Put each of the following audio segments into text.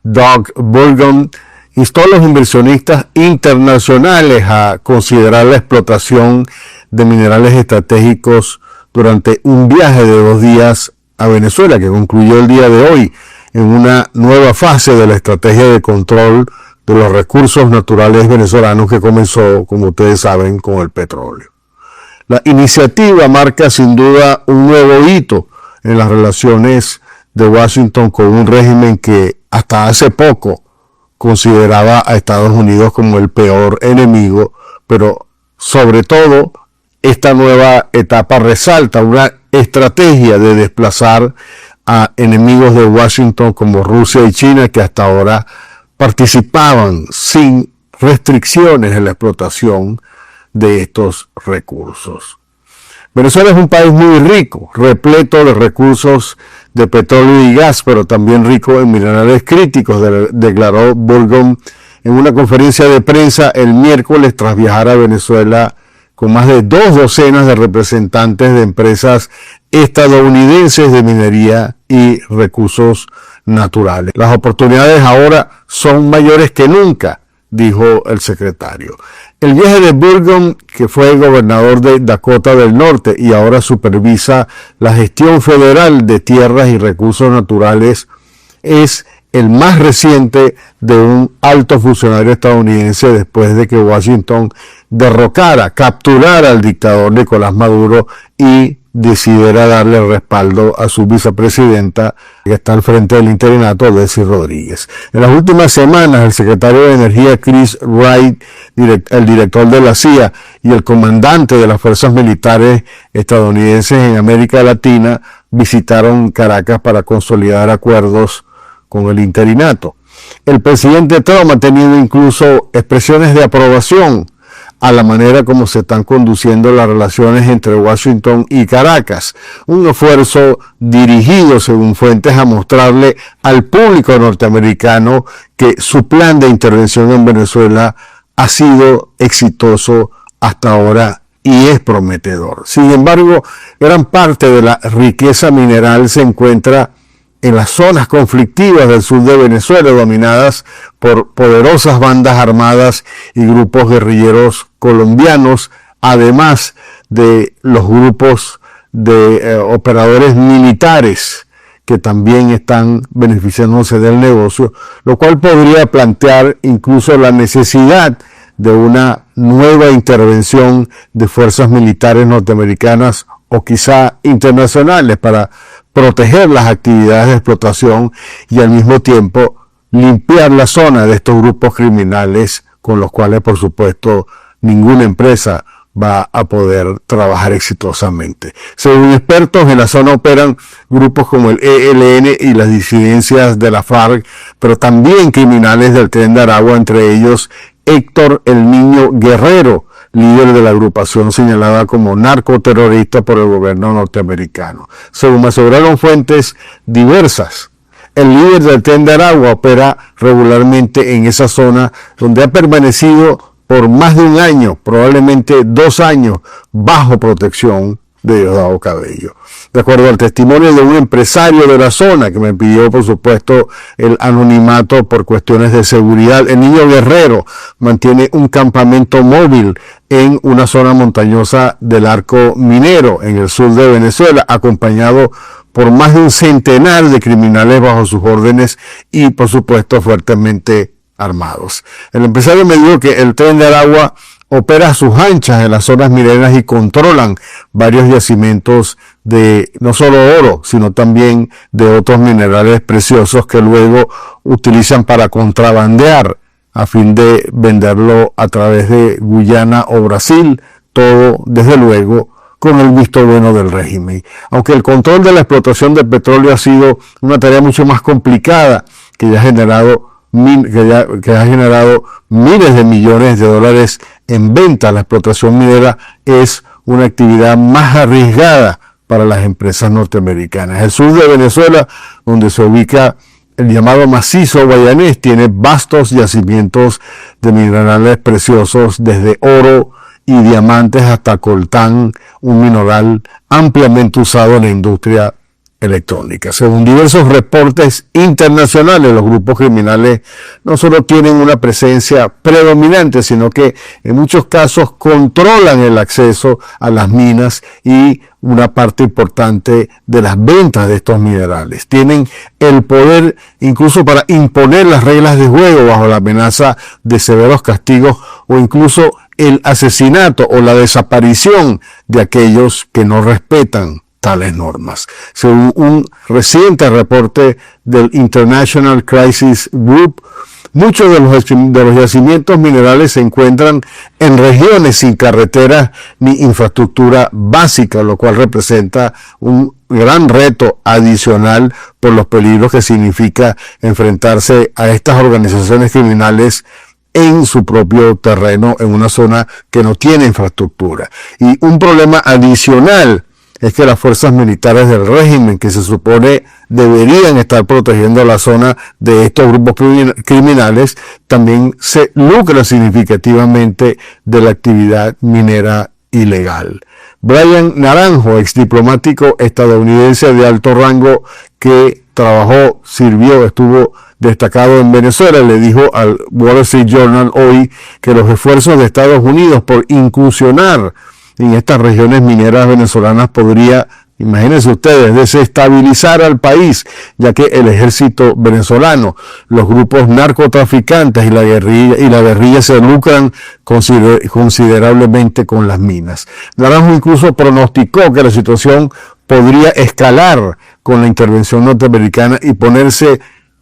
Doug Burgum, instó a los inversionistas internacionales a considerar la explotación de minerales estratégicos durante un viaje de 2 días a Venezuela, que concluyó el día de hoy en una nueva fase de la estrategia de control de los recursos naturales venezolanos que comenzó, como ustedes saben, con el petróleo. La iniciativa marca sin duda un nuevo hito en las relaciones de Washington con un régimen que hasta hace poco consideraba a Estados Unidos como el peor enemigo, pero sobre todo esta nueva etapa resalta una estrategia de desplazar a enemigos de Washington como Rusia y China, que hasta ahora participaban sin restricciones en la explotación de estos recursos. Venezuela es un país muy rico, repleto de recursos de petróleo y gas, pero también rico en minerales críticos, declaró Burgum en una conferencia de prensa el miércoles tras viajar a Venezuela con más de 2 docenas de representantes de empresas estadounidenses de minería y recursos naturales. Las oportunidades ahora son mayores que nunca, dijo el secretario. El viaje de Burgum, que fue gobernador de Dakota del Norte y ahora supervisa la gestión federal de tierras y recursos naturales, es el más reciente de un alto funcionario estadounidense después de que Washington capturara al dictador Nicolás Maduro y decidiera darle respaldo a su vicepresidenta, que está al frente del interinato, Delsy Rodríguez. En las últimas semanas, el secretario de Energía, Chris Wright, el director de la CIA y el comandante de las fuerzas militares estadounidenses en América Latina visitaron Caracas para consolidar acuerdos con el interinato. El presidente Trump ha tenido incluso expresiones de aprobación a la manera como se están conduciendo las relaciones entre Washington y Caracas, un esfuerzo dirigido, según fuentes, a mostrarle al público norteamericano que su plan de intervención en Venezuela ha sido exitoso hasta ahora y es prometedor. Sin embargo, gran parte de la riqueza mineral se encuentra en las zonas conflictivas del sur de Venezuela, dominadas por poderosas bandas armadas y grupos guerrilleros colombianos, además de los grupos de operadores militares que también están beneficiándose del negocio, lo cual podría plantear incluso la necesidad de una nueva intervención de fuerzas militares norteamericanas o quizá internacionales para proteger las actividades de explotación y al mismo tiempo limpiar la zona de estos grupos criminales con los cuales, por supuesto, ninguna empresa va a poder trabajar exitosamente. Según expertos, en la zona operan grupos como el ELN y las disidencias de la FARC, pero también criminales del Tren de Aragua, entre ellos Héctor el Niño Guerrero, líder de la agrupación señalada como narcoterrorista por el gobierno norteamericano. Según me aseguraron fuentes diversas, el líder del Tren de Aragua opera regularmente en esa zona donde ha permanecido por más de un año, probablemente 2 años, bajo protección de Diosdado Cabello. De acuerdo al testimonio de un empresario de la zona, que me pidió, por supuesto, el anonimato por cuestiones de seguridad, el Niño Guerrero mantiene un campamento móvil en una zona montañosa del Arco Minero, en el sur de Venezuela, acompañado por más de un centenar de criminales bajo sus órdenes y, por supuesto, fuertemente armados. El empresario me dijo que el Tren de Aragua opera a sus anchas en las zonas mineras y controlan varios yacimientos de no solo oro, sino también de otros minerales preciosos que luego utilizan para contrabandear a fin de venderlo a través de Guyana o Brasil, todo desde luego con el visto bueno del régimen. Aunque el control de la explotación del petróleo ha sido una tarea mucho más complicada, que ya ha generado miles de millones de dólares en venta, la explotación minera es una actividad más arriesgada para las empresas norteamericanas. El sur de Venezuela, donde se ubica el llamado macizo guayanés, tiene vastos yacimientos de minerales preciosos, desde oro y diamantes hasta coltán, un mineral ampliamente usado en la industria electrónica. Según diversos reportes internacionales, los grupos criminales no solo tienen una presencia predominante, sino que en muchos casos controlan el acceso a las minas y una parte importante de las ventas de estos minerales. Tienen el poder incluso para imponer las reglas de juego bajo la amenaza de severos castigos o incluso el asesinato o la desaparición de aquellos que no respetan tales normas. Según un reciente reporte del International Crisis Group, muchos de los yacimientos minerales se encuentran en regiones sin carreteras ni infraestructura básica, lo cual representa un gran reto adicional por los peligros que significa enfrentarse a estas organizaciones criminales en su propio terreno, en una zona que no tiene infraestructura. Y un problema adicional es que las fuerzas militares del régimen, que se supone deberían estar protegiendo la zona de estos grupos criminales, también se lucran significativamente de la actividad minera ilegal. Brian Naranjo, exdiplomático estadounidense de alto rango que trabajó, sirvió, estuvo destacado en Venezuela, le dijo al Wall Street Journal hoy que los esfuerzos de Estados Unidos por incursionar en estas regiones mineras venezolanas podría, imagínense ustedes, desestabilizar al país, ya que el ejército venezolano, los grupos narcotraficantes y la guerrilla se lucran considerablemente con las minas. Naranjo incluso pronosticó que la situación podría escalar con la intervención norteamericana y ponerse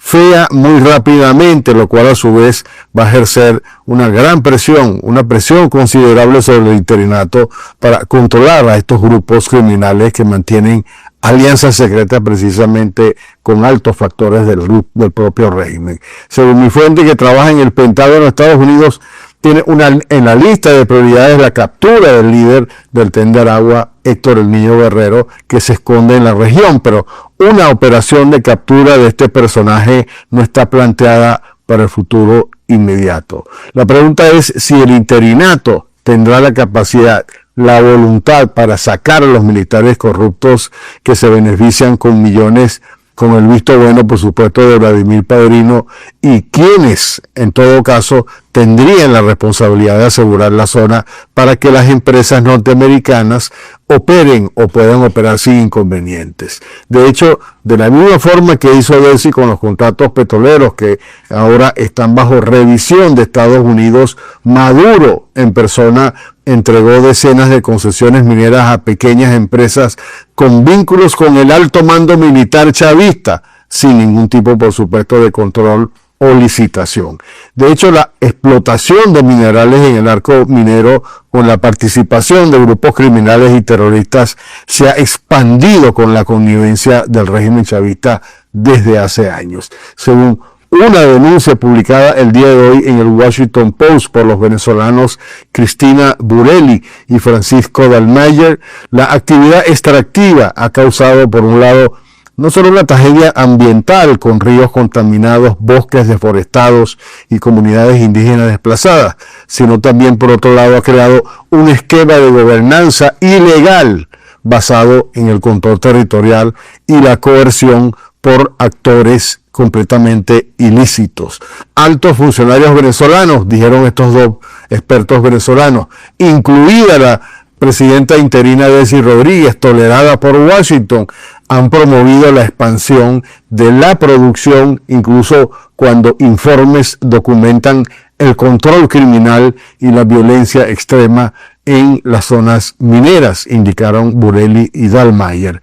fea muy rápidamente, lo cual a su vez va a ejercer una gran presión, una presión considerable sobre el interinato para controlar a estos grupos criminales que mantienen alianzas secretas precisamente con altos factores del propio régimen. Según mi fuente que trabaja en el Pentágono de Estados Unidos, tiene en la lista de prioridades la captura del líder del Tren de Aragua, Héctor El Niño Guerrero, que se esconde en la región, pero una operación de captura de este personaje no está planteada para el futuro inmediato. La pregunta es si el interinato tendrá la capacidad, la voluntad para sacar a los militares corruptos que se benefician con millones, con el visto bueno, por supuesto, de Vladimir Padrino, y quienes, en todo caso, tendrían la responsabilidad de asegurar la zona para que las empresas norteamericanas operen o puedan operar sin inconvenientes. De hecho, de la misma forma que hizo Delcy con los contratos petroleros que ahora están bajo revisión de Estados Unidos, Maduro en persona entregó decenas de concesiones mineras a pequeñas empresas con vínculos con el alto mando militar chavista, sin ningún tipo, por supuesto, de control o licitación. De hecho, la explotación de minerales en el arco minero con la participación de grupos criminales y terroristas se ha expandido con la connivencia del régimen chavista desde hace años. Según una denuncia publicada el día de hoy en el Washington Post por los venezolanos Cristina Burelli y Francisco Dalmayer, la actividad extractiva ha causado, por un lado, no solo una tragedia ambiental con ríos contaminados, bosques deforestados y comunidades indígenas desplazadas, sino también, por otro lado, ha creado un esquema de gobernanza ilegal basado en el control territorial y la coerción por actores completamente ilícitos. Altos funcionarios venezolanos, dijeron estos dos expertos venezolanos, incluida la presidenta interina Delcy Rodríguez, tolerada por Washington, han promovido la expansión de la producción, incluso cuando informes documentan el control criminal y la violencia extrema en las zonas mineras, indicaron Burelli y Dalmayer.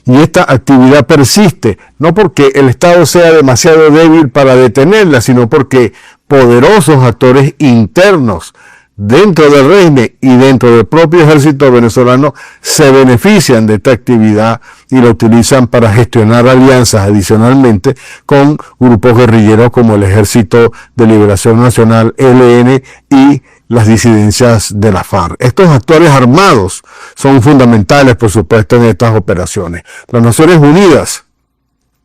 Y esta actividad persiste, no porque el Estado sea demasiado débil para detenerla, sino porque poderosos actores internos dentro del régimen y dentro del propio ejército venezolano se benefician de esta actividad y la utilizan para gestionar alianzas adicionalmente con grupos guerrilleros como el Ejército de Liberación Nacional, ELN, y las disidencias de la FARC. Estos actores armados son fundamentales, por supuesto, en estas operaciones. Las Naciones Unidas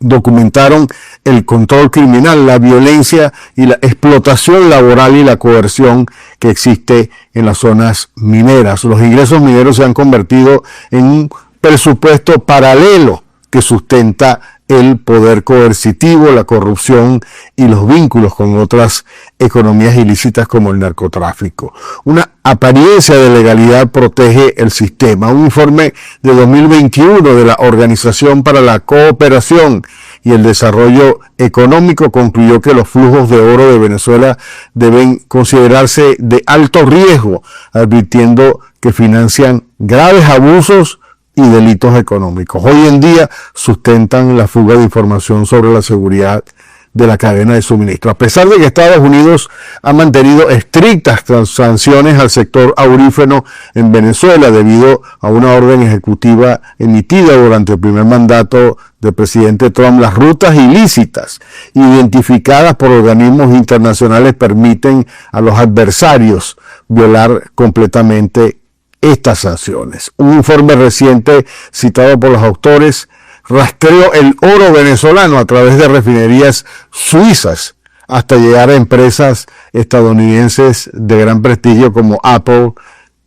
documentaron el control criminal, la violencia y la explotación laboral y la coerción que existe en las zonas mineras. Los ingresos mineros se han convertido en un presupuesto paralelo que sustenta el poder coercitivo, la corrupción y los vínculos con otras economías ilícitas como el narcotráfico. Una apariencia de legalidad protege el sistema. Un informe de 2021 de la Organización para la Cooperación y el Desarrollo Económico concluyó que los flujos de oro de Venezuela deben considerarse de alto riesgo, advirtiendo que financian graves abusos y delitos económicos. Hoy en día sustentan la fuga de información sobre la seguridad de la cadena de suministro. A pesar de que Estados Unidos ha mantenido estrictas sanciones al sector aurífero en Venezuela debido a una orden ejecutiva emitida durante el primer mandato del presidente Trump, las rutas ilícitas identificadas por organismos internacionales permiten a los adversarios violar completamente estas sanciones. Un informe reciente citado por los autores rastreó el oro venezolano a través de refinerías suizas hasta llegar a empresas estadounidenses de gran prestigio como Apple,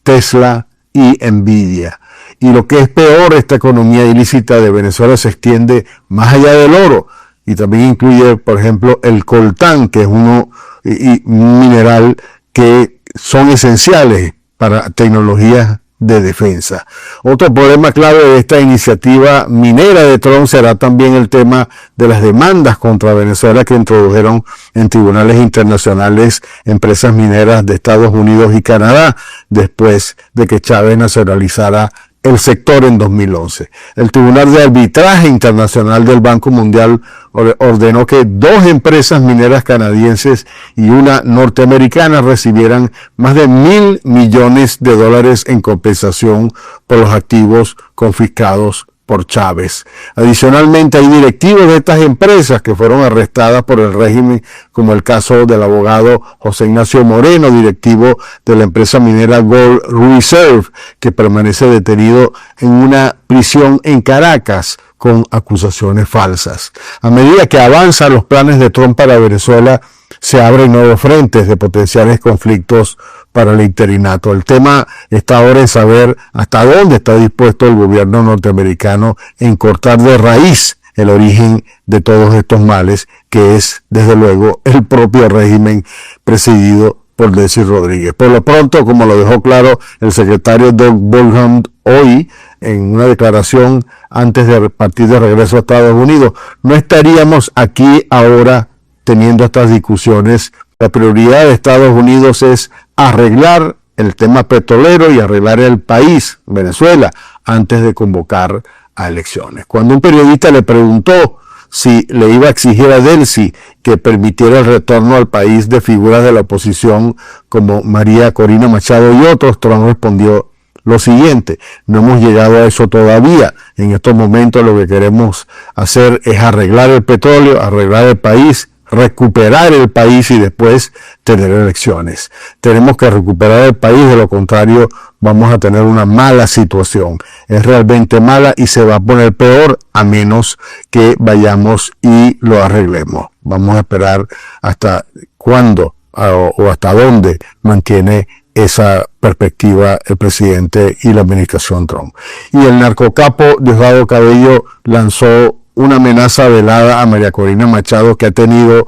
Tesla y Nvidia. Y lo que es peor, esta economía ilícita de Venezuela se extiende más allá del oro y también incluye, por ejemplo, el coltán, que es un mineral que son esenciales para tecnologías de defensa. Otro problema clave de esta iniciativa minera de Trump será también el tema de las demandas contra Venezuela que introdujeron en tribunales internacionales empresas mineras de Estados Unidos y Canadá después de que Chávez nacionalizara el sector en 2011. El Tribunal de Arbitraje Internacional del Banco Mundial ordenó que 2 empresas mineras canadienses y una norteamericana recibieran más de $1.000 millones en compensación por los activos confiscados por Chávez. Adicionalmente, hay directivos de estas empresas que fueron arrestadas por el régimen, como el caso del abogado José Ignacio Moreno, directivo de la empresa minera Gold Reserve, que permanece detenido en una prisión en Caracas con acusaciones falsas. A medida que avanzan los planes de Trump para Venezuela, se abren nuevos frentes de potenciales conflictos para el interinato. El tema está ahora en saber hasta dónde está dispuesto el gobierno norteamericano en cortar de raíz el origen de todos estos males, que es, desde luego, el propio régimen presidido por Delcy Rodríguez. Por lo pronto, como lo dejó claro el secretario Doug Burgum hoy, en una declaración antes de partir de regreso a Estados Unidos, no estaríamos aquí ahora teniendo estas discusiones. La prioridad de Estados Unidos es arreglar el tema petrolero y arreglar el país, Venezuela, antes de convocar a elecciones. Cuando un periodista le preguntó si le iba a exigir a Delcy que permitiera el retorno al país de figuras de la oposición como María Corina Machado y otros, Trump respondió lo siguiente: no hemos llegado a eso todavía. En estos momentos lo que queremos hacer es arreglar el petróleo, arreglar el país, recuperar el país y después tener elecciones. Tenemos que recuperar el país, de lo contrario vamos a tener una mala situación. Es realmente mala y se va a poner peor a menos que vayamos y lo arreglemos. Vamos a esperar hasta cuándo o hasta dónde mantiene esa perspectiva el presidente y la administración Trump. Y el narcocapo Diosdado Cabello lanzó una amenaza velada a María Corina Machado que ha tenido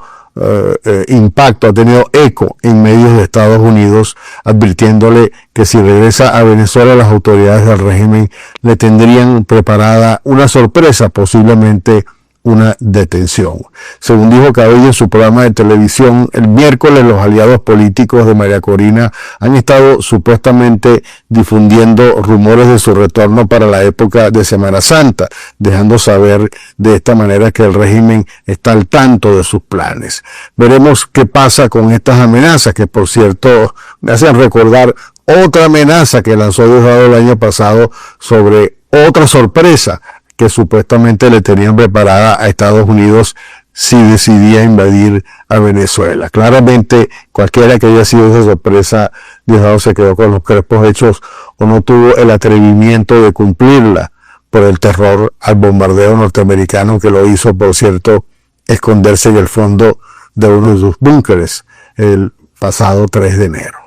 impacto, ha tenido eco en medios de Estados Unidos, advirtiéndole que si regresa a Venezuela las autoridades del régimen le tendrían preparada una sorpresa, posiblemente una detención. Según dijo Cabello en su programa de televisión, el miércoles los aliados políticos de María Corina han estado supuestamente difundiendo rumores de su retorno para la época de Semana Santa, dejando saber de esta manera que el régimen está al tanto de sus planes. Veremos qué pasa con estas amenazas, que por cierto me hacen recordar otra amenaza que lanzó Diosdado el año pasado sobre otra sorpresa que supuestamente le tenían preparada a Estados Unidos si decidía invadir a Venezuela. Claramente, cualquiera que haya sido esa sorpresa, Diosdado se quedó con los crespos hechos o no tuvo el atrevimiento de cumplirla por el terror al bombardeo norteamericano, que lo hizo, por cierto, esconderse en el fondo de uno de sus búnkeres el pasado 3 de enero.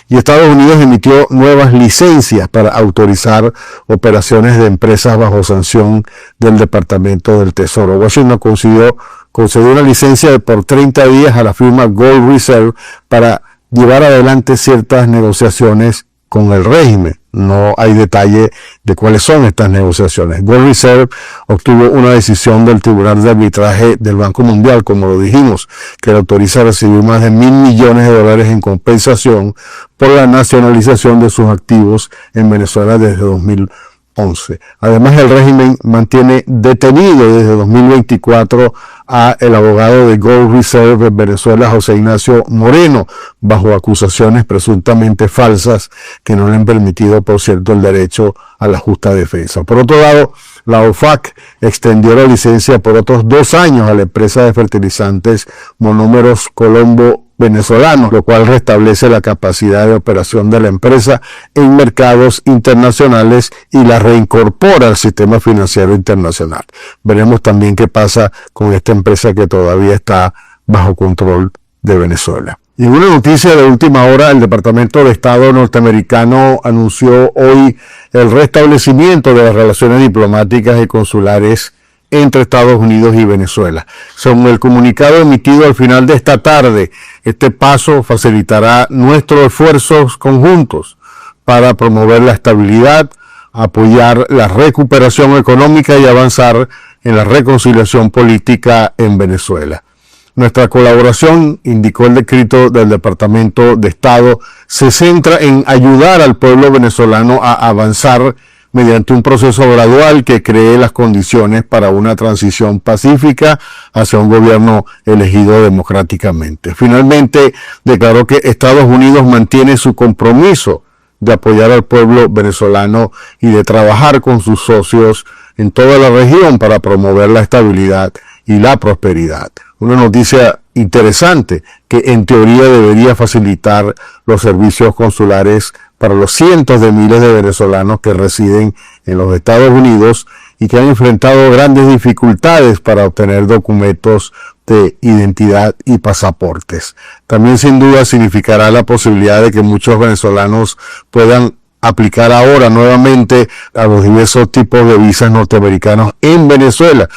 y Estados Unidos emitió nuevas licencias para autorizar operaciones de empresas bajo sanción del Departamento del Tesoro. Washington concedió una licencia por 30 días a la firma Gold Reserve para llevar adelante ciertas negociaciones con el régimen. No hay detalle de cuáles son estas negociaciones. Gold Reserve obtuvo una decisión del Tribunal de Arbitraje del Banco Mundial, como lo dijimos, que le autoriza a recibir más de $1.000 millones en compensación por la nacionalización de sus activos en Venezuela desde 2011. Además, el régimen mantiene detenido desde 2024 a el abogado de Gold Reserve en Venezuela, José Ignacio Moreno, bajo acusaciones presuntamente falsas que no le han permitido, por cierto, el derecho a la justa defensa. Por otro lado, la OFAC extendió la licencia por otros 2 años a la empresa de fertilizantes Monómeros Colombo venezolanos, lo cual restablece la capacidad de operación de la empresa en mercados internacionales y la reincorpora al sistema financiero internacional. Veremos también qué pasa con esta empresa que todavía está bajo control de Venezuela. Y en una noticia de última hora, el Departamento de Estado norteamericano anunció hoy el restablecimiento de las relaciones diplomáticas y consulares entre Estados Unidos y Venezuela. Según el comunicado emitido al final de esta tarde, este paso facilitará nuestros esfuerzos conjuntos para promover la estabilidad, apoyar la recuperación económica y avanzar en la reconciliación política en Venezuela. Nuestra colaboración, indicó el decreto del Departamento de Estado, se centra en ayudar al pueblo venezolano a avanzar mediante un proceso gradual que cree las condiciones para una transición pacífica hacia un gobierno elegido democráticamente. Finalmente, declaró que Estados Unidos mantiene su compromiso de apoyar al pueblo venezolano y de trabajar con sus socios en toda la región para promover la estabilidad y la prosperidad. Una noticia interesante que en teoría debería facilitar los servicios consulares para los cientos de miles de venezolanos que residen en los Estados Unidos y que han enfrentado grandes dificultades para obtener documentos de identidad y pasaportes. También sin duda significará la posibilidad de que muchos venezolanos puedan aplicar ahora nuevamente a los diversos tipos de visas norteamericanos en Venezuela,